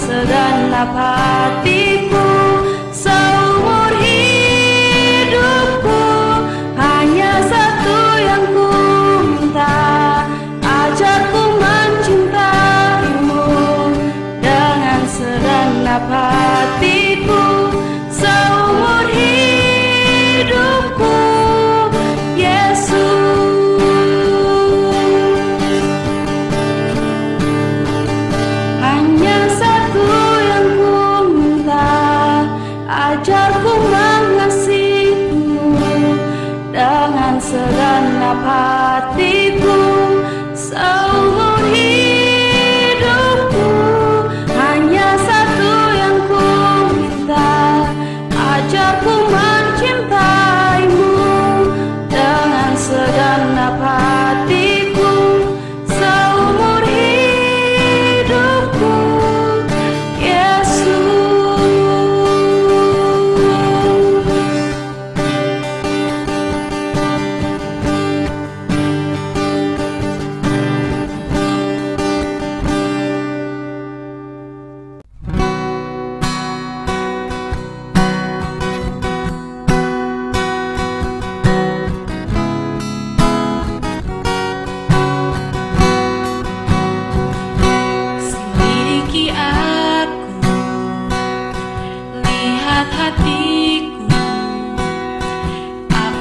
segenap hatiku, seumur hidupku. Hanya satu yang ku minta, ajarku mencintaimu dengan segenap hatiku, seumur hidupku. Ajarku mengasihimu dengan segenap hatiku, seumur hidupku. Hanya satu yang ku minta, ajarku mencintaimu dengan segenap hatiku, seumur hidupku.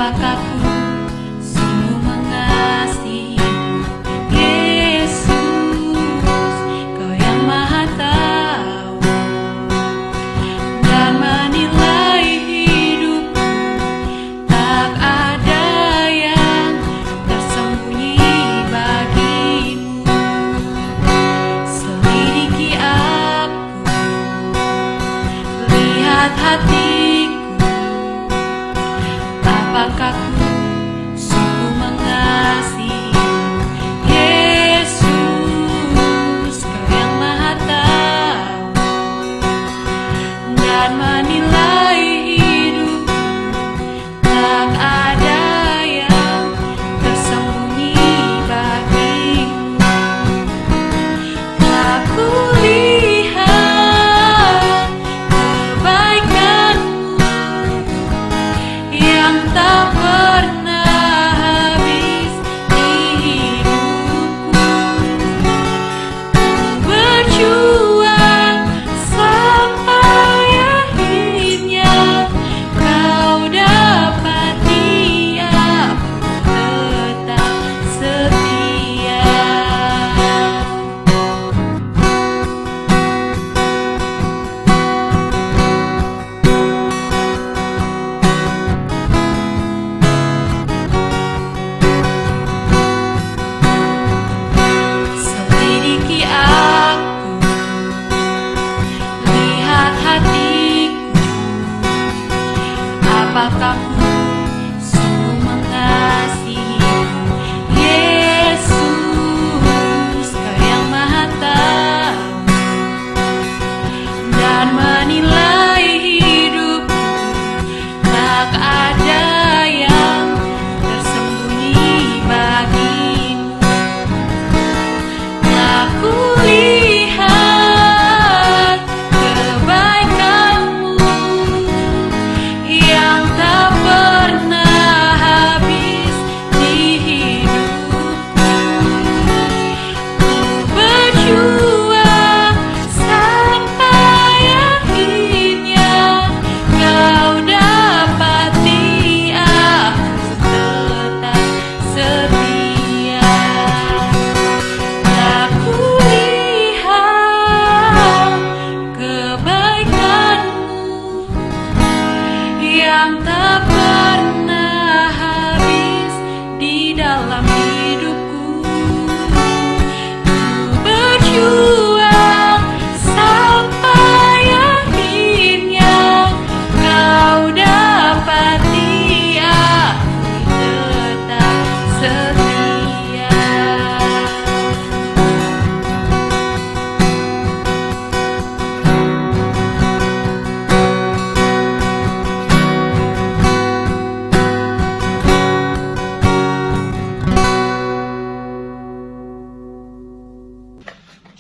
Apakah ku sungguh mengasihimu, Yesus? Kau yang Maha Tahu dan menilai hidupku. Tak ada yang tersembunyi bagimu. Selidiki aku, lihat hatiku. Apakah ku sungguh mengasihimu, Yesus? Kau yang Maha Tahu dan menilai hidupku. Tak ada yang tersembunyi bagimu. Telah kulihat kebaikanmu yang tak pernah habis di hidupku. Ku berjuang sampai akhirnya kau dapati aku tetap setia. Selidiki aku, lihat hatiku. Apakah ku sungguh mengasihimu, Yesus? Kau yang Maha Tahu dan menilai hidupku. Tak ada yang tersembunyi bagimu. Telah kulihat kebaikanmu yang tak pernah habis di hidupku. Ku berjuang sampai akhirnya kau dapati aku tetap setia. Tak kulihat kebaikanmu yang tak pernah habis di dalam hidupku. Ku berjuang sampai akhirnya kau dapati aku tetap setia.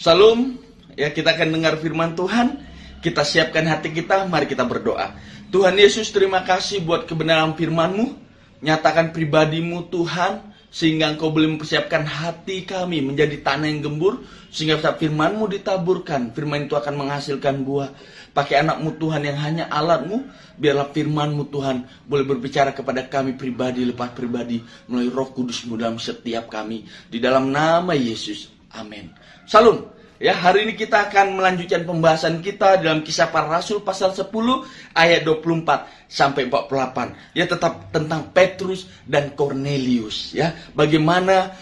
Salam Ya, kita akan dengar firman Tuhan. Kita siapkan hati kita, mari kita berdoa. Tuhan Yesus, terima kasih buat kebenaran firman-Mu. Nyatakan pribadi-Mu Tuhan, sehingga Engkau boleh mempersiapkan hati kami menjadi tanah yang gembur, sehingga saat firman-Mu ditaburkan, firman itu akan menghasilkan buah. Pakai anak-Mu Tuhan yang hanya alat-Mu, biarlah firman-Mu Tuhan boleh berbicara kepada kami pribadi lepas pribadi, melalui Roh Kudus-Mu dalam setiap kami. Di dalam nama Yesus, amin. Salam. Ya, hari ini kita akan melanjutkan pembahasan kita dalam Kisah Para Rasul pasal 10 ayat 24 sampai 48. Ya, tetap tentang Petrus dan Kornelius. Ya, bagaimana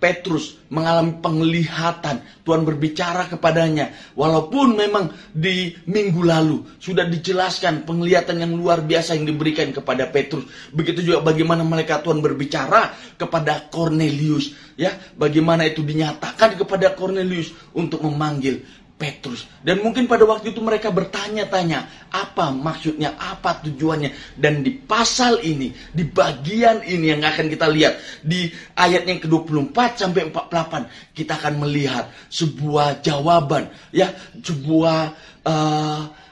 Petrus mengalami penglihatan, Tuhan berbicara kepadanya. Walaupun memang di minggu lalu sudah dijelaskan penglihatan yang luar biasa yang diberikan kepada Petrus. Begitu juga bagaimana malaikat Tuhan berbicara kepada Kornelius. Ya, bagaimana itu dinyatakan kepada Kornelius untuk memanggil Petrus. Dan mungkin pada waktu itu mereka bertanya-tanya, apa maksudnya, apa tujuannya. Dan di pasal ini, di bagian ini yang akan kita lihat, di ayat yang ke-24 sampai 48, kita akan melihat sebuah jawaban, ya, sebuah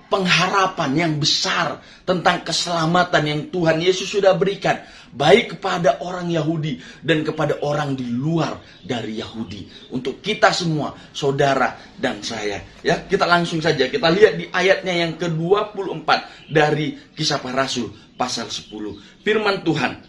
pengharapan yang besar tentang keselamatan yang Tuhan Yesus sudah berikan, baik kepada orang Yahudi dan kepada orang di luar dari Yahudi, untuk kita semua, saudara dan saya. Ya, kita langsung saja kita lihat di ayatnya yang ke-24 dari Kisah Para Rasul pasal 10. Firman Tuhan.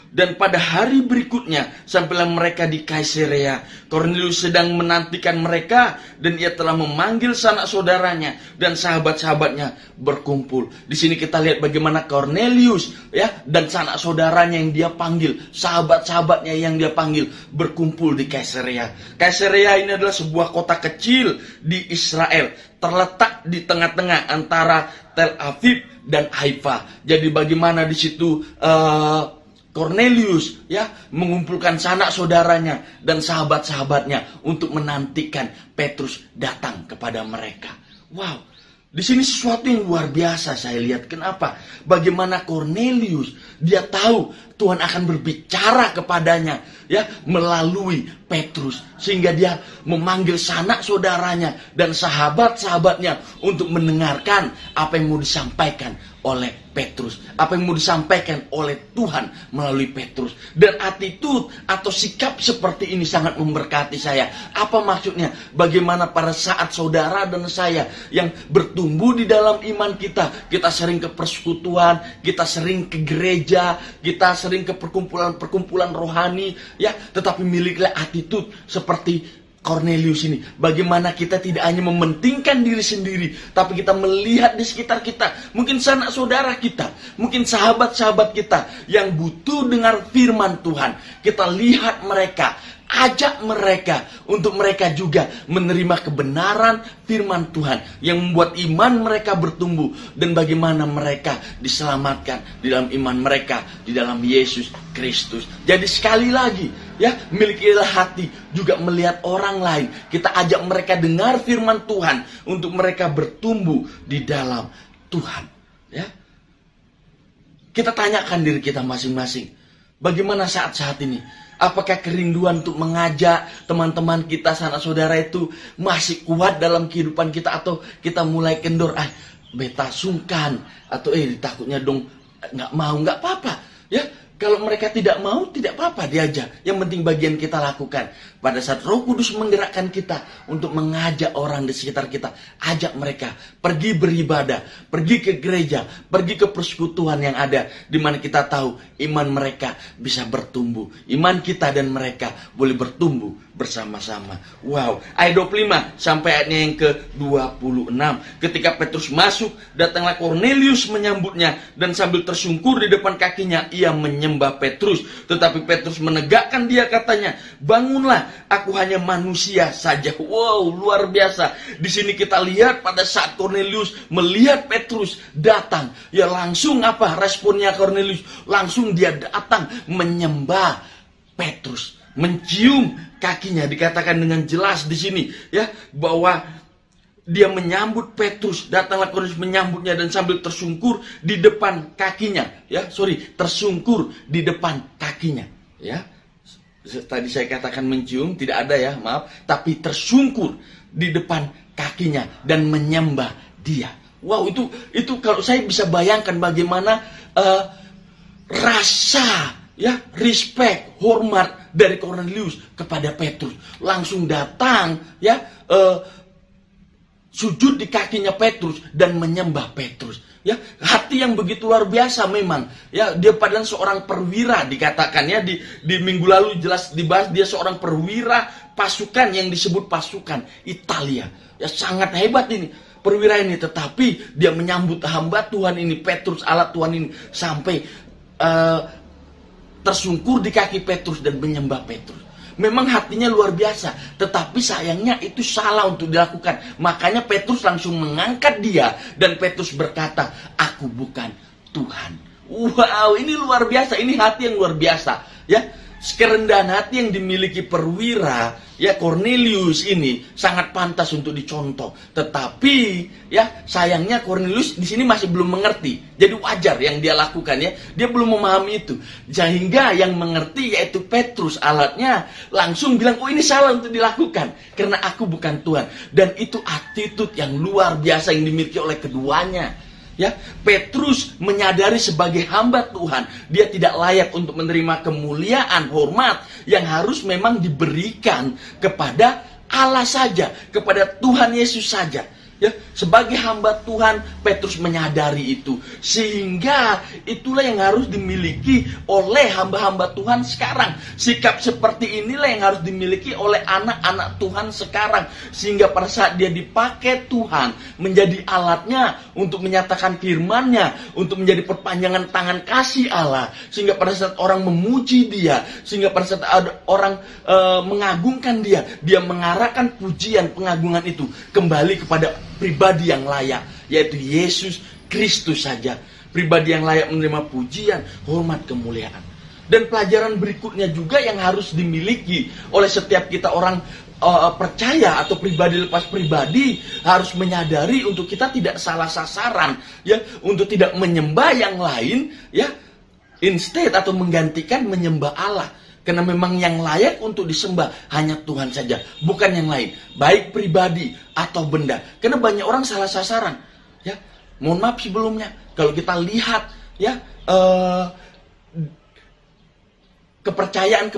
Dan pada hari berikutnya, sampailah mereka di Kaisarea. Kornelius sedang menantikan mereka, dan ia telah memanggil sanak saudaranya dan sahabat-sahabatnya berkumpul. Di sini kita lihat bagaimana Kornelius, ya, dan sanak saudaranya yang dia panggil, sahabat-sahabatnya yang dia panggil, berkumpul di Kaisarea. Kaisarea ini adalah sebuah kota kecil di Israel, terletak di tengah-tengah antara Tel Aviv dan Haifa. Jadi bagaimana di situ Kornelius, ya, mengumpulkan sanak saudaranya dan sahabat-sahabatnya untuk menantikan Petrus datang kepada mereka. Wow, di sini sesuatu yang luar biasa saya lihat. Kenapa? Bagaimana Kornelius, dia tahu Tuhan akan berbicara kepadanya, ya, melalui Petrus, sehingga dia memanggil sanak saudaranya dan sahabat-sahabatnya untuk mendengarkan apa yang mau disampaikan oleh Petrus, apa yang mau disampaikan oleh Tuhan melalui Petrus. Dan attitude atau sikap seperti ini sangat memberkati saya. Apa maksudnya? Bagaimana pada saat saudara dan saya yang bertumbuh di dalam iman kita, kita sering ke persekutuan, kita sering ke gereja, kita sering ke perkumpulan rohani, ya, tetapi milikilah attitude seperti Kornelius ini. Bagaimana kita tidak hanya mementingkan diri sendiri, tapi kita melihat di sekitar kita, mungkin sanak saudara kita, mungkin sahabat-sahabat kita yang butuh dengar firman Tuhan. Kita lihat mereka, ajak mereka untuk mereka juga menerima kebenaran firman Tuhan yang membuat iman mereka bertumbuh, dan bagaimana mereka diselamatkan di dalam iman mereka di dalam Yesus Kristus. Jadi sekali lagi, ya, milikilah hati juga melihat orang lain. Kita ajak mereka dengar firman Tuhan untuk mereka bertumbuh di dalam Tuhan. Ya, kita tanyakan diri kita masing-masing, bagaimana saat-saat ini? Apakah kerinduan untuk mengajak teman-teman kita, sanak saudara itu masih kuat dalam kehidupan kita, atau kita mulai kendor, beta sungkan, atau takutnya dong nggak mau, nggak apa-apa, ya. Kalau mereka tidak mau, tidak apa-apa, diajak. Yang penting bagian kita lakukan. Pada saat Roh Kudus menggerakkan kita untuk mengajak orang di sekitar kita, ajak mereka pergi beribadah, pergi ke gereja, pergi ke persekutuan yang ada, di mana kita tahu iman mereka bisa bertumbuh. Iman kita dan mereka boleh bertumbuh bersama-sama. Wow, ayat 25 sampai ayatnya yang ke-26. Ketika Petrus masuk, datanglah Kornelius menyambutnya, dan sambil tersungkur di depan kakinya, ia menyembah Petrus. Tetapi Petrus menegakkan dia, katanya, bangunlah, aku hanya manusia saja. Wow, luar biasa. Di sini kita lihat pada saat Kornelius melihat Petrus datang, ya langsung apa responnya Kornelius? Langsung dia datang menyembah Petrus, mencium kakinya. Dikatakan dengan jelas di sini, ya, bahwa dia menyambut Petrus. Datanglah Kornelius menyambutnya dan sambil tersungkur di depan kakinya, ya, tersungkur di depan kakinya, ya. Tadi saya katakan mencium, tidak ada ya, maaf. Tapi tersungkur di depan kakinya dan menyembah dia. Wow, itu kalau saya bisa bayangkan bagaimana rasa ya, respect, hormat dari Cornelius kepada Petrus. Langsung datang ya, sujud di kakinya Petrus dan menyembah Petrus. Ya, hati yang begitu luar biasa memang. Ya, dia padahal seorang perwira dikatakan ya, di minggu lalu jelas dibahas, dia seorang perwira pasukan yang disebut pasukan Italia. Ya, sangat hebat ini perwira ini, tetapi dia menyambut hamba Tuhan ini, Petrus, alat Tuhan ini, sampai tersungkur di kaki Petrus dan menyembah Petrus. Memang hatinya luar biasa, tetapi sayangnya itu salah untuk dilakukan. Makanya Petrus langsung mengangkat dia, dan Petrus berkata, "Aku bukan Tuhan." Wow, ini luar biasa, ini hati yang luar biasa. Ya, kerendahan hati yang dimiliki perwira ya Cornelius ini sangat pantas untuk dicontoh. Tetapi ya sayangnya Cornelius di sini masih belum mengerti. Jadi wajar yang dia lakukan ya. Dia belum memahami itu. Sehingga yang mengerti yaitu Petrus, alatnya, langsung bilang, "Oh, ini salah untuk dilakukan karena aku bukan Tuhan." Dan itu attitude yang luar biasa yang dimiliki oleh keduanya. Ya, Petrus menyadari sebagai hamba Tuhan, dia tidak layak untuk menerima kemuliaan, hormat yang harus memang diberikan kepada Allah saja, kepada Tuhan Yesus saja. Ya, sebagai hamba Tuhan, Petrus menyadari itu. Sehingga itulah yang harus dimiliki oleh hamba-hamba Tuhan sekarang. Sikap seperti inilah yang harus dimiliki oleh anak-anak Tuhan sekarang. Sehingga pada saat dia dipakai Tuhan menjadi alatnya untuk menyatakan firman-Nya, untuk menjadi perpanjangan tangan kasih Allah. Sehingga pada saat orang memuji dia, sehingga pada saat ada orang mengagungkan dia, dia mengarahkan pujian, pengagungan itu kembali kepada pribadi yang layak, yaitu Yesus Kristus saja. Pribadi yang layak menerima pujian, hormat, kemuliaan. Dan pelajaran berikutnya juga yang harus dimiliki oleh setiap kita orang percaya atau pribadi lepas pribadi, harus menyadari untuk kita tidak salah sasaran, ya, untuk tidak menyembah yang lain, ya, instead atau menggantikan menyembah Allah. Karena memang yang layak untuk disembah hanya Tuhan saja, bukan yang lain, baik pribadi atau benda. Karena banyak orang salah sasaran. Ya, mohon maaf sebelumnya, kalau kita lihat ya kepercayaan,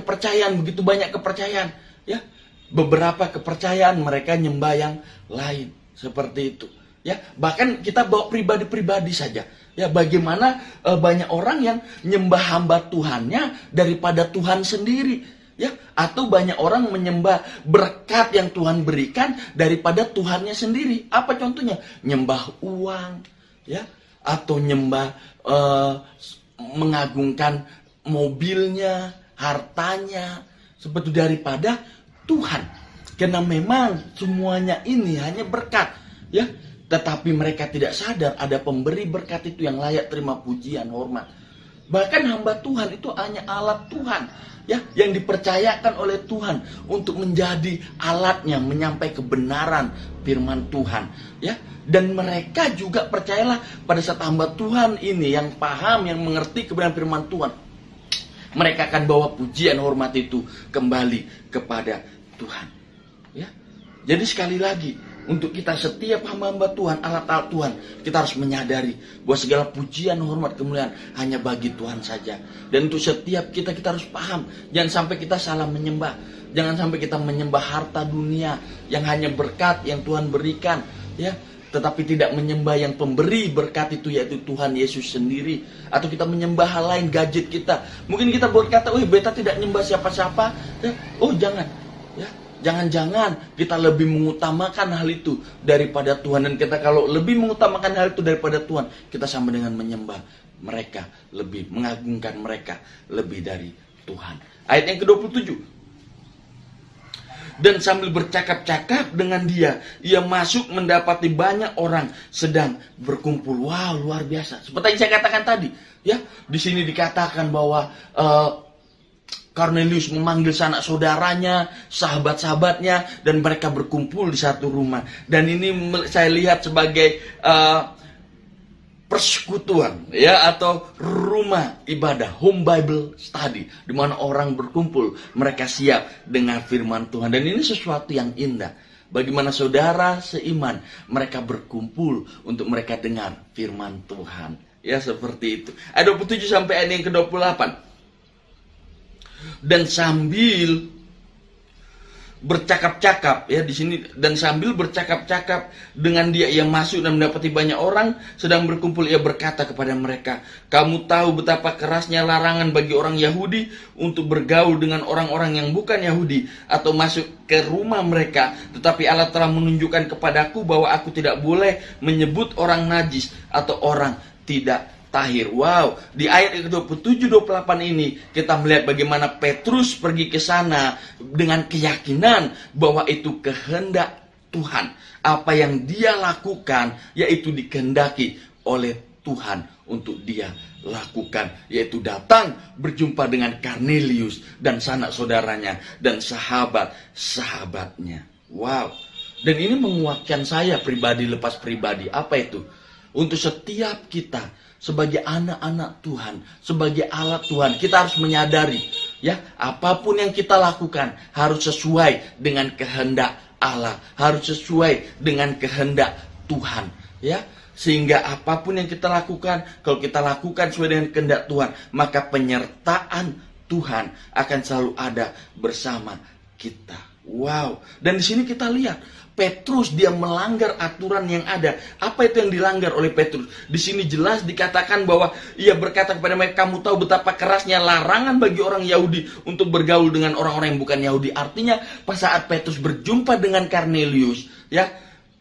begitu banyak kepercayaan. Ya, beberapa kepercayaan mereka nyembah yang lain seperti itu. Ya, bahkan kita bawa pribadi-pribadi saja. Ya, bagaimana banyak orang yang nyembah hamba Tuhannya daripada Tuhan sendiri, ya, atau banyak orang menyembah berkat yang Tuhan berikan daripada Tuhannya sendiri. Apa contohnya? Nyembah uang, ya, atau nyembah mengagungkan mobilnya, hartanya, seperti daripada Tuhan. Karena memang semuanya ini hanya berkat, ya. Tetapi mereka tidak sadar ada pemberi berkat itu yang layak terima pujian, hormat. Bahkan hamba Tuhan itu hanya alat Tuhan, ya, yang dipercayakan oleh Tuhan untuk menjadi alatnya menyampaikan kebenaran firman Tuhan, ya. Dan mereka juga percayalah pada saat hamba Tuhan ini yang paham, yang mengerti kebenaran firman Tuhan, mereka akan bawa pujian, hormat itu kembali kepada Tuhan, ya. Jadi sekali lagi, untuk kita setiap hamba-hamba Tuhan, alat-alat Tuhan, kita harus menyadari bahwa segala pujian, hormat, kemuliaan hanya bagi Tuhan saja. Dan untuk setiap kita harus paham, jangan sampai kita salah menyembah. Jangan sampai kita menyembah harta dunia yang hanya berkat yang Tuhan berikan, ya, tetapi tidak menyembah yang pemberi berkat itu, yaitu Tuhan Yesus sendiri. Atau kita menyembah hal lain, gadget kita. Mungkin kita berkata, "Oh, beta tidak menyembah siapa-siapa." Ya, oh, jangan, ya. Jangan-jangan kita lebih mengutamakan hal itu daripada Tuhan. Dan kita kalau lebih mengutamakan hal itu daripada Tuhan, kita sama dengan menyembah mereka lebih, mengagungkan mereka lebih dari Tuhan. Ayat yang ke-27. Dan sambil bercakap-cakap dengan dia, ia masuk mendapati banyak orang sedang berkumpul. Wow, luar biasa. Seperti yang saya katakan tadi, ya, di sini dikatakan bahwa Cornelius memanggil sanak saudaranya, sahabat-sahabatnya, dan mereka berkumpul di satu rumah. Dan ini saya lihat sebagai persekutuan, ya, atau rumah ibadah, home Bible study, di mana orang berkumpul, mereka siap dengar firman Tuhan. Dan ini sesuatu yang indah. Bagaimana saudara seiman, mereka berkumpul untuk mereka dengar firman Tuhan. Ya, seperti itu. Ayat 27 sampai ayat yang ke-28. Dan sambil bercakap-cakap, ya, di sini, dan sambil bercakap-cakap dengan dia yang masuk dan mendapati banyak orang sedang berkumpul, ia berkata kepada mereka, kamu tahu betapa kerasnya larangan bagi orang Yahudi untuk bergaul dengan orang-orang yang bukan Yahudi atau masuk ke rumah mereka, tetapi Allah telah menunjukkan kepadaku bahwa aku tidak boleh menyebut orang najis atau orang tidak tahir. Wow, di ayat 27-28 ini kita melihat bagaimana Petrus pergi ke sana dengan keyakinan bahwa itu kehendak Tuhan. Apa yang dia lakukan yaitu dikehendaki oleh Tuhan untuk dia lakukan, yaitu datang berjumpa dengan Kornelius dan sanak saudaranya dan sahabat-sahabatnya. Wow, dan ini menguatkan saya pribadi lepas pribadi. Apa itu? Untuk setiap kita sebagai anak-anak Tuhan, sebagai alat Tuhan, kita harus menyadari, ya, apapun yang kita lakukan harus sesuai dengan kehendak Allah, harus sesuai dengan kehendak Tuhan, ya. Sehingga apapun yang kita lakukan, kalau kita lakukan sesuai dengan kehendak Tuhan, maka penyertaan Tuhan akan selalu ada bersama kita. Wow, dan di sini kita lihat Petrus dia melanggar aturan yang ada. Apa itu yang dilanggar oleh Petrus? Di sini jelas dikatakan bahwa ia berkata kepada mereka, kamu tahu betapa kerasnya larangan bagi orang Yahudi untuk bergaul dengan orang-orang yang bukan Yahudi. Artinya pas saat Petrus berjumpa dengan Kornelius, ya,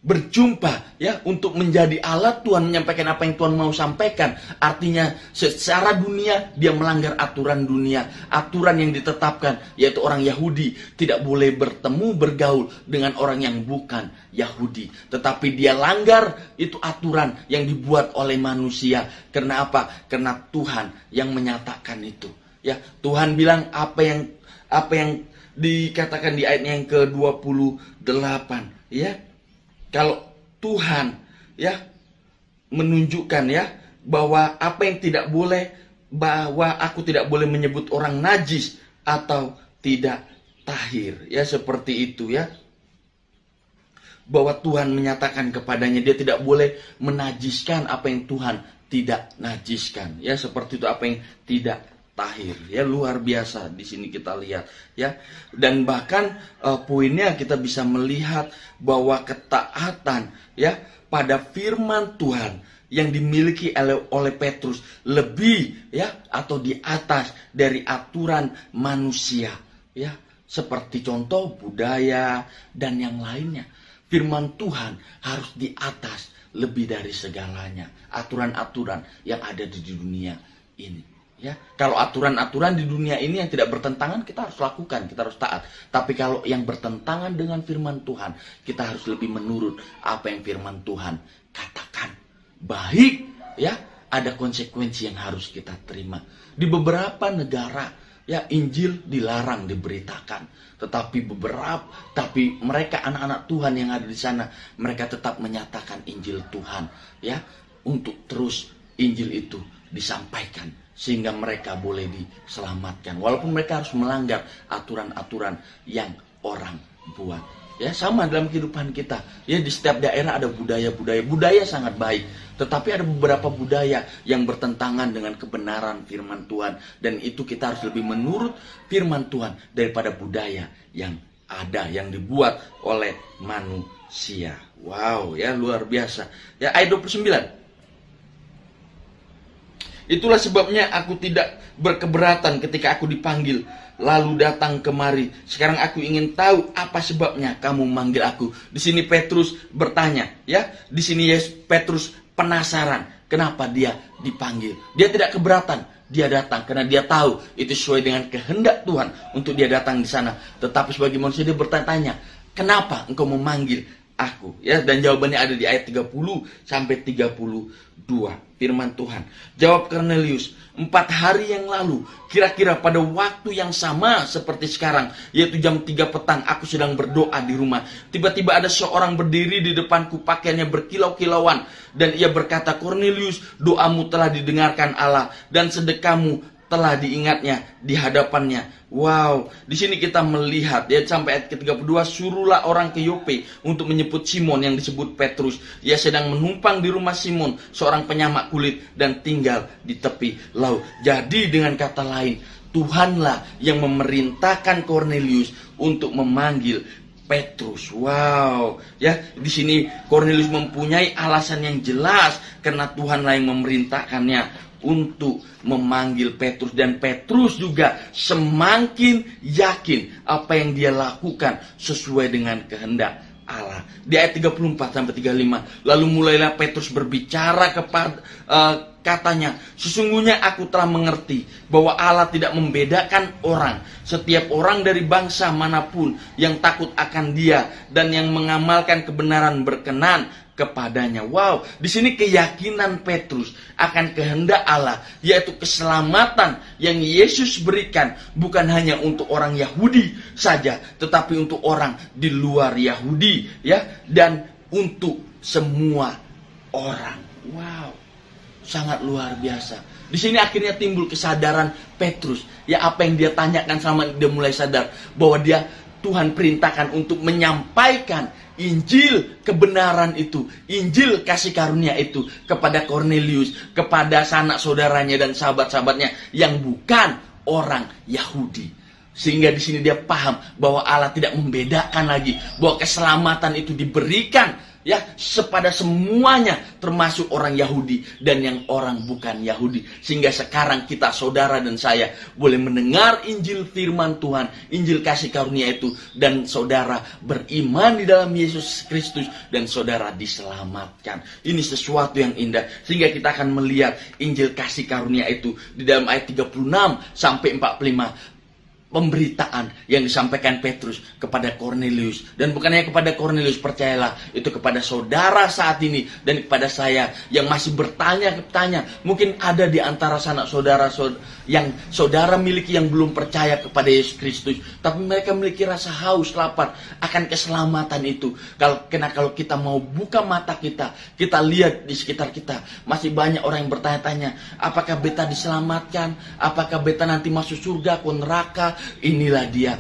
berjumpa, ya, untuk menjadi alat Tuhan menyampaikan apa yang Tuhan mau sampaikan. Artinya secara dunia dia melanggar aturan dunia, aturan yang ditetapkan, yaitu orang Yahudi tidak boleh bertemu bergaul dengan orang yang bukan Yahudi. Tetapi dia langgar itu aturan yang dibuat oleh manusia. Karena apa? Karena Tuhan yang menyatakan itu. Ya, Tuhan bilang apa yang dikatakan di ayat yang ke-28, ya. Kalau Tuhan, ya, menunjukkan, ya, bahwa apa yang tidak boleh, bahwa aku tidak boleh menyebut orang najis atau tidak tahir, ya, seperti itu, ya. Bahwa Tuhan menyatakan kepadanya dia tidak boleh menajiskan apa yang Tuhan tidak najiskan, ya, seperti itu, apa yang tidak tahir, ya, luar biasa di sini kita lihat, ya. Dan bahkan poinnya kita bisa melihat bahwa ketaatan, ya, pada firman Tuhan yang dimiliki oleh Petrus lebih, ya, atau di atas dari aturan manusia, ya, seperti contoh budaya dan yang lainnya. Firman Tuhan harus di atas lebih dari segalanya aturan-aturan yang ada di dunia ini. Ya, kalau aturan-aturan di dunia ini yang tidak bertentangan kita harus lakukan, kita harus taat. Tapi kalau yang bertentangan dengan firman Tuhan, kita harus lebih menurut apa yang firman Tuhan katakan. Baik, ya, ada konsekuensi yang harus kita terima. Di beberapa negara, ya, Injil dilarang diberitakan. Tetapi mereka anak-anak Tuhan yang ada di sana, mereka tetap menyatakan Injil Tuhan, ya, untuk terus Injil itu disampaikan sehingga mereka boleh diselamatkan walaupun mereka harus melanggar aturan-aturan yang orang buat. Ya, sama dalam kehidupan kita. Ya, di setiap daerah ada budaya sangat baik, tetapi ada beberapa budaya yang bertentangan dengan kebenaran firman Tuhan, dan itu kita harus lebih menurut firman Tuhan daripada budaya yang ada yang dibuat oleh manusia. Wow, ya, luar biasa. Ya, ayat 29. Itulah sebabnya aku tidak berkeberatan ketika aku dipanggil, lalu datang kemari. Sekarang aku ingin tahu apa sebabnya kamu manggil aku. Di sini Petrus bertanya, ya. Di sini Petrus penasaran kenapa dia dipanggil. Dia tidak keberatan, dia datang karena dia tahu itu sesuai dengan kehendak Tuhan untuk dia datang di sana. Tetapi sebagai manusia dia bertanya, kenapa engkau memanggil aku? Ya, dan jawabannya ada di ayat 30 sampai 32. Firman Tuhan. Jawab Kornelius, 4 hari yang lalu, kira-kira pada waktu yang sama seperti sekarang, yaitu jam 3 petang, aku sedang berdoa di rumah. Tiba-tiba ada seorang berdiri di depanku, pakaiannya berkilau-kilauan, dan ia berkata, Kornelius, doamu telah didengarkan Allah, dan sedekahmu telah diingatnya di hadapannya. Wow, di sini kita melihat ya sampai ayat ke-32, suruhlah orang ke Yope untuk menyebut Simon yang disebut Petrus. Ia sedang menumpang di rumah Simon, seorang penyamak kulit, dan tinggal di tepi laut. Jadi dengan kata lain, Tuhanlah yang memerintahkan Kornelius untuk memanggil Petrus. Wow, ya di sini Kornelius mempunyai alasan yang jelas karena Tuhanlah yang memerintahkannya untuk memanggil Petrus, dan Petrus juga semakin yakin apa yang dia lakukan sesuai dengan kehendak Allah. Di ayat 34 sampai 35, lalu mulailah Petrus berbicara kepada katanya, sesungguhnya aku telah mengerti bahwa Allah tidak membedakan orang. Setiap orang dari bangsa manapun yang takut akan Dia dan yang mengamalkan kebenaran berkenan kepadanya. Wow, di sini keyakinan Petrus akan kehendak Allah, yaitu keselamatan yang Yesus berikan bukan hanya untuk orang Yahudi saja, tetapi untuk orang di luar Yahudi, ya, dan untuk semua orang. Wow, sangat luar biasa. Di sini akhirnya timbul kesadaran Petrus, ya, apa yang dia tanyakan sama dia mulai sadar bahwa Tuhan perintahkan untuk menyampaikan Injil kebenaran itu, Injil kasih karunia itu kepada Kornelius, kepada sanak saudaranya dan sahabat-sahabatnya yang bukan orang Yahudi. Sehingga di sini dia paham bahwa Allah tidak membedakan lagi, bahwa keselamatan itu diberikan ya kepada semuanya, termasuk orang Yahudi dan yang orang bukan Yahudi. Sehingga sekarang kita, saudara dan saya, boleh mendengar Injil firman Tuhan, Injil kasih karunia itu, dan saudara beriman di dalam Yesus Kristus dan saudara diselamatkan. Ini sesuatu yang indah. Sehingga kita akan melihat Injil kasih karunia itu di dalam ayat 36 sampai 45. Pemberitaan yang disampaikan Petrus kepada Kornelius, dan bukan hanya kepada Kornelius, percayalah, itu kepada saudara saat ini dan kepada saya yang masih bertanya-tanya. Mungkin ada di antara sanak saudara yang saudara miliki yang belum percaya kepada Yesus Kristus, tapi mereka memiliki rasa haus lapar akan keselamatan itu. Kalau kita mau buka mata kita lihat di sekitar kita masih banyak orang yang bertanya-tanya, apakah beta diselamatkan, apakah beta nanti masuk surga atau neraka. Inilah dia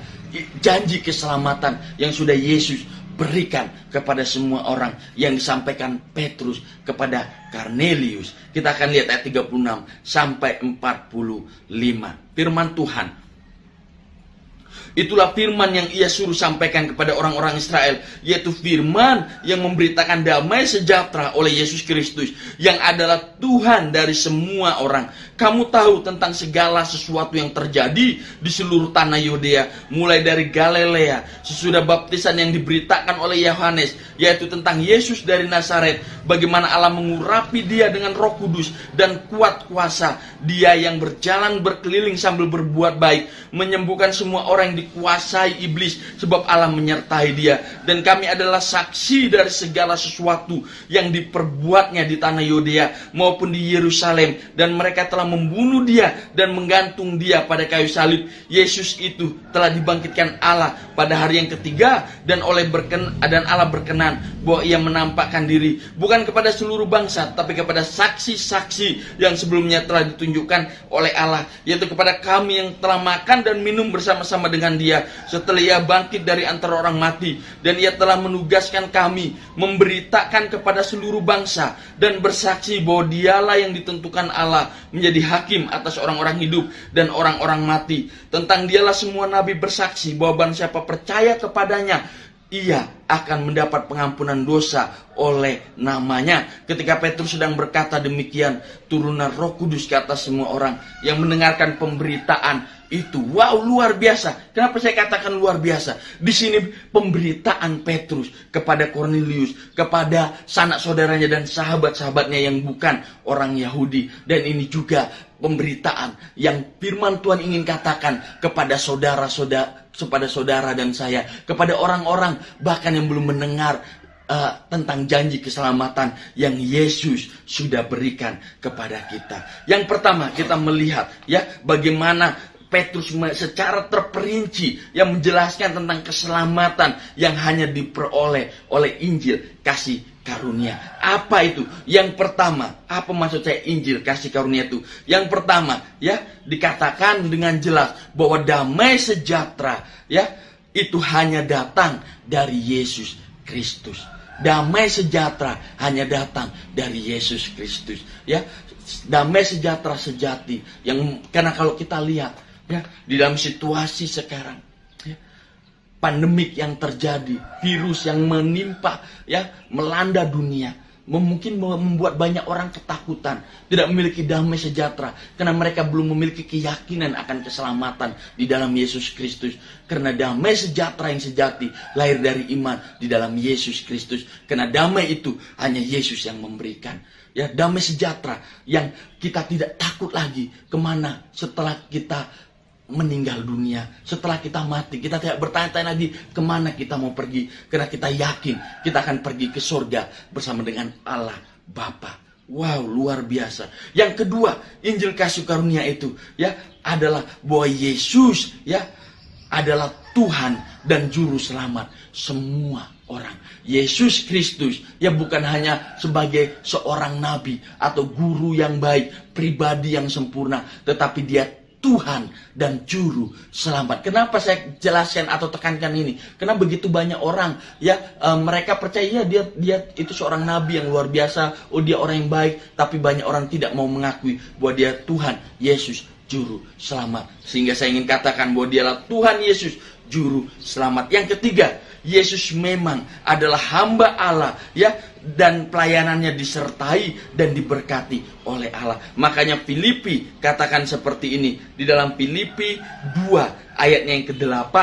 janji keselamatan yang sudah Yesus berikan kepada semua orang yang disampaikan Petrus kepada Kornelius. Kita akan lihat ayat 36 sampai 45. Firman Tuhan. Itulah firman yang ia suruh sampaikan kepada orang-orang Israel, yaitu firman yang memberitakan damai sejahtera oleh Yesus Kristus, yang adalah Tuhan dari semua orang. Kamu tahu tentang segala sesuatu yang terjadi di seluruh tanah Yudea, mulai dari Galilea, sesudah baptisan yang diberitakan oleh Yohanes, yaitu tentang Yesus dari Nazaret, bagaimana Allah mengurapi dia dengan Roh Kudus dan kuat kuasa, dia yang berjalan berkeliling sambil berbuat baik, menyembuhkan semua orang yang dikuasai iblis, sebab Allah menyertai dia. Dan kami adalah saksi dari segala sesuatu yang diperbuatnya di tanah Yudea maupun di Yerusalem, dan mereka telah membunuh dia dan menggantung dia pada kayu salib. Yesus itu telah dibangkitkan Allah pada hari yang ketiga, dan Allah berkenan bahwa ia menampakkan diri bukan kepada seluruh bangsa, tapi kepada saksi-saksi yang sebelumnya telah ditunjukkan oleh Allah, yaitu kepada kami yang telah makan dan minum bersama-sama dengan dia setelah ia bangkit dari antara orang mati. Dan ia telah menugaskan kami memberitakan kepada seluruh bangsa dan bersaksi bahwa dialah yang ditentukan Allah menjadi hakim atas orang-orang hidup dan orang-orang mati. Tentang dialah semua nabi bersaksi bahwa barang siapa percaya kepadanya, ia akan mendapat pengampunan dosa oleh namanya. Ketika Petrus sedang berkata demikian, turunlah Roh Kudus ke atas semua orang yang mendengarkan pemberitaan itu. Wow, luar biasa. Kenapa saya katakan luar biasa? Di sini pemberitaan Petrus kepada Kornelius, kepada sanak saudaranya dan sahabat-sahabatnya yang bukan orang Yahudi. Dan ini juga pemberitaan yang firman Tuhan ingin katakan kepada saudara dan saya, kepada orang-orang bahkan yang belum mendengar tentang janji keselamatan yang Yesus sudah berikan kepada kita. Yang pertama kita melihat ya bagaimana Petrus secara terperinci yang menjelaskan tentang keselamatan yang hanya diperoleh oleh Injil kasih karunia. Apa itu? Yang pertama, apa maksud saya Injil kasih karunia itu? Yang pertama, ya, dikatakan dengan jelas bahwa damai sejahtera, ya, itu hanya datang dari Yesus Kristus. Damai sejahtera hanya datang dari Yesus Kristus, ya. Damai sejahtera sejati yang karena kalau kita lihat, ya, di dalam situasi sekarang, ya, pandemik yang terjadi, virus yang menimpa, ya, melanda dunia, mungkin membuat banyak orang ketakutan, tidak memiliki damai sejahtera, karena mereka belum memiliki keyakinan akan keselamatan di dalam Yesus Kristus. Karena damai sejahtera yang sejati lahir dari iman di dalam Yesus Kristus. Karena damai itu hanya Yesus yang memberikan. Ya, damai sejahtera yang kita tidak takut lagi kemana setelah kita meninggal dunia, setelah kita mati. Kita tidak bertanya-tanya lagi kemana kita mau pergi, karena kita yakin kita akan pergi ke surga bersama dengan Allah Bapa. Wow, luar biasa. Yang kedua, Injil kasih karunia itu, ya, adalah bahwa Yesus, ya, adalah Tuhan dan juru selamat semua orang. Yesus Kristus, ya, bukan hanya sebagai seorang nabi atau guru yang baik, pribadi yang sempurna, tetapi dia Tuhan dan juru selamat. Kenapa saya jelaskan atau tekankan ini? Karena begitu banyak orang, ya, mereka percaya dia itu seorang nabi yang luar biasa, oh dia orang yang baik, tapi banyak orang tidak mau mengakui bahwa dia Tuhan Yesus juru selamat. Sehingga saya ingin katakan bahwa dialah Tuhan Yesus juru selamat. Yang ketiga, Yesus memang adalah hamba Allah, ya, dan pelayanannya disertai dan diberkati oleh Allah. Makanya Filipi katakan seperti ini di dalam Filipi 2 ayatnya yang ke-8.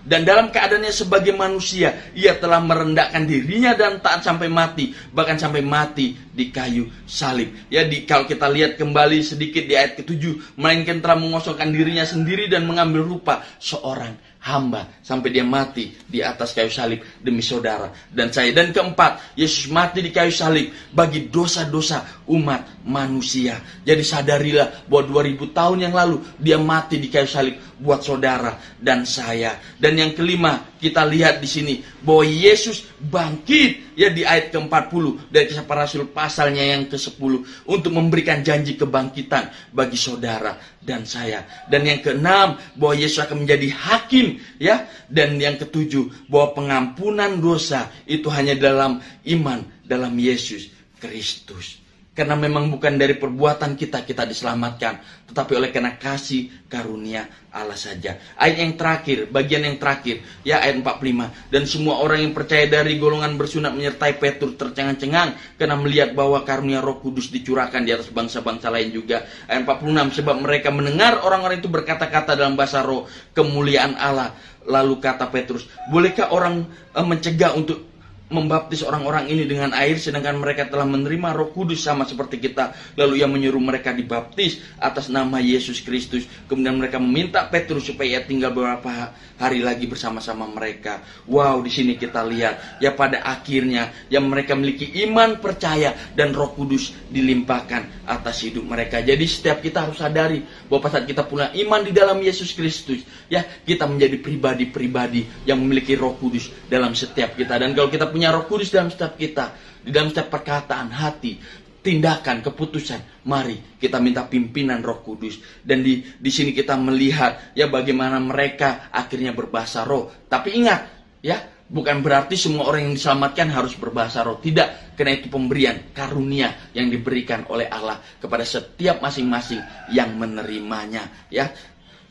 Dan dalam keadaannya sebagai manusia, ia telah merendahkan dirinya dan taat sampai mati, bahkan sampai mati di kayu salib. Ya, kalau kita lihat kembali sedikit di ayat ke-7, melainkan telah mengosongkan dirinya sendiri dan mengambil rupa seorang hamba sampai dia mati di atas kayu salib demi saudara dan saya. Dan keempat, Yesus mati di kayu salib bagi dosa-dosa umat manusia. Jadi sadarilah bahwa 2000 tahun yang lalu dia mati di kayu salib buat saudara dan saya. Dan yang kelima, kita lihat di sini bahwa Yesus bangkit, ya, di ayat ke-40 dari Kisah Para Rasul pasalnya yang ke-10 untuk memberikan janji kebangkitan bagi saudara dan saya. Dan yang keenam, bahwa Yesus akan menjadi hakim, ya. Dan yang ketujuh, bahwa pengampunan dosa itu hanya dalam iman dalam Yesus Kristus. Karena memang bukan dari perbuatan kita diselamatkan, tetapi oleh karena kasih karunia Allah saja. Ayat yang terakhir, bagian yang terakhir, ya, ayat 45. Dan semua orang yang percaya dari golongan bersunat menyertai Petrus tercengang-cengang karena melihat bahwa karunia Roh Kudus dicurahkan di atas bangsa-bangsa lain juga. Ayat 46, sebab mereka mendengar orang-orang itu berkata-kata dalam bahasa roh, kemuliaan Allah. Lalu kata Petrus, bolehkah orang mencegah untuk membaptis orang-orang ini dengan air sedangkan mereka telah menerima Roh Kudus sama seperti kita? Lalu ia menyuruh mereka dibaptis atas nama Yesus Kristus. Kemudian mereka meminta Petrus supaya ia tinggal beberapa hari lagi bersama-sama mereka. Wow, di sini kita lihat, ya, pada akhirnya yang mereka memiliki iman, percaya, dan Roh Kudus dilimpahkan atas hidup mereka. Jadi setiap kita harus sadari bahwa pada saat kita punya iman di dalam Yesus Kristus, ya, kita menjadi pribadi-pribadi yang memiliki Roh Kudus dalam setiap kita. Dan kalau kita punya Roh Kudus dalam setiap kita, di dalam setiap perkataan, hati, tindakan, keputusan, mari kita minta pimpinan Roh Kudus. Dan di sini kita melihat, ya, bagaimana mereka akhirnya berbahasa roh. Tapi ingat, ya, bukan berarti semua orang yang diselamatkan harus berbahasa roh. Tidak, karena itu pemberian karunia yang diberikan oleh Allah kepada setiap masing-masing yang menerimanya, ya.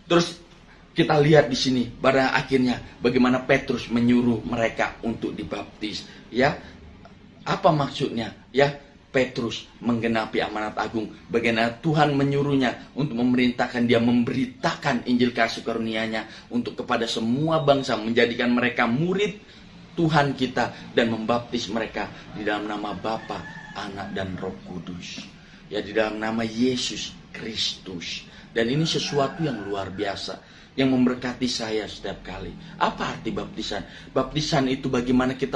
Terus kita lihat di sini pada akhirnya bagaimana Petrus menyuruh mereka untuk dibaptis, ya. Apa maksudnya? Ya, Petrus menggenapi amanat agung. Bagaimana Tuhan menyuruhnya untuk memerintahkan dia memberitakan Injil kasih karunia-Nya untuk kepada semua bangsa, menjadikan mereka murid Tuhan kita dan membaptis mereka di dalam nama Bapa, Anak, dan Roh Kudus. Ya, di dalam nama Yesus Kristus. Dan ini sesuatu yang luar biasa yang memberkati saya setiap kali. Apa arti baptisan? Baptisan itu bagaimana kita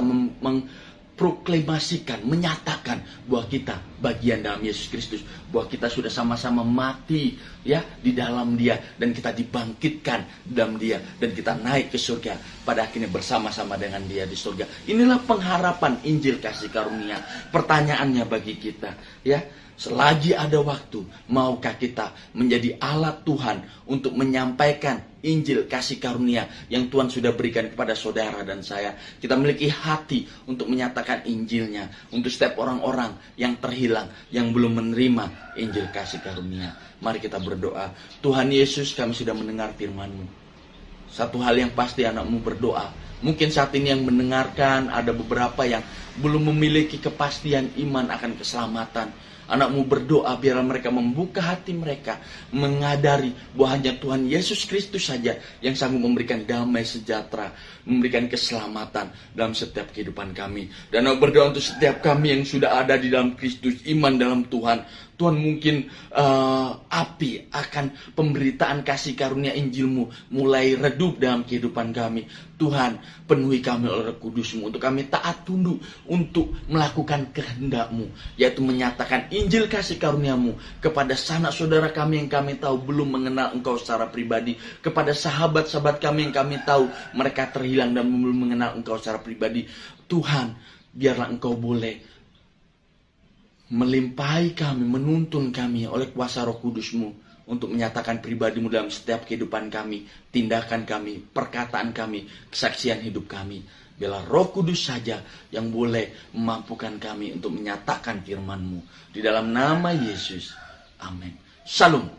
proklamasikan, menyatakan bahwa kita bagian dalam Yesus Kristus, bahwa kita sudah sama-sama mati ya di dalam Dia, dan kita dibangkitkan dalam Dia, dan kita naik ke surga pada akhirnya bersama-sama dengan Dia di surga. Inilah pengharapan Injil kasih karunia. Pertanyaannya bagi kita ya, selagi ada waktu, maukah kita menjadi alat Tuhan untuk menyampaikan Injil kasih karunia yang Tuhan sudah berikan kepada saudara dan saya? Kita memiliki hati untuk menyatakan Injilnya untuk setiap orang-orang yang terhilang, yang belum menerima Injil kasih karunia. Mari kita berdoa. Tuhan Yesus, kami sudah mendengar firman-Mu. Satu hal yang pasti, anak-Mu berdoa. Mungkin saat ini yang mendengarkan ada beberapa yang belum memiliki kepastian iman akan keselamatan. Anak-Mu berdoa biarlah mereka membuka hati mereka, mengadari bahwa hanya Tuhan Yesus Kristus saja yang sanggup memberikan damai sejahtera, memberikan keselamatan dalam setiap kehidupan kami. Dan aku berdoa untuk setiap kami yang sudah ada di dalam Kristus, iman dalam Tuhan. Tuhan, mungkin api akan pemberitaan kasih karunia Injil-Mu mulai redup dalam kehidupan kami. Tuhan, penuhi kami oleh Roh Kudus-Mu untuk kami taat tunduk untuk melakukan kehendak-Mu, yaitu menyatakan Injil kasih karunia-Mu kepada sanak saudara kami yang kami tahu belum mengenal Engkau secara pribadi, kepada sahabat-sahabat kami yang kami tahu mereka terhilang dan belum mengenal Engkau secara pribadi. Tuhan, biarlah Engkau boleh melimpahi kami, menuntun kami oleh kuasa Roh Kudus-Mu untuk menyatakan pribadi-Mu dalam setiap kehidupan kami, tindakan kami, perkataan kami, kesaksian hidup kami. Biarlah Roh Kudus saja yang boleh memampukan kami untuk menyatakan firman-Mu. Di dalam nama Yesus. Amin. Shalom.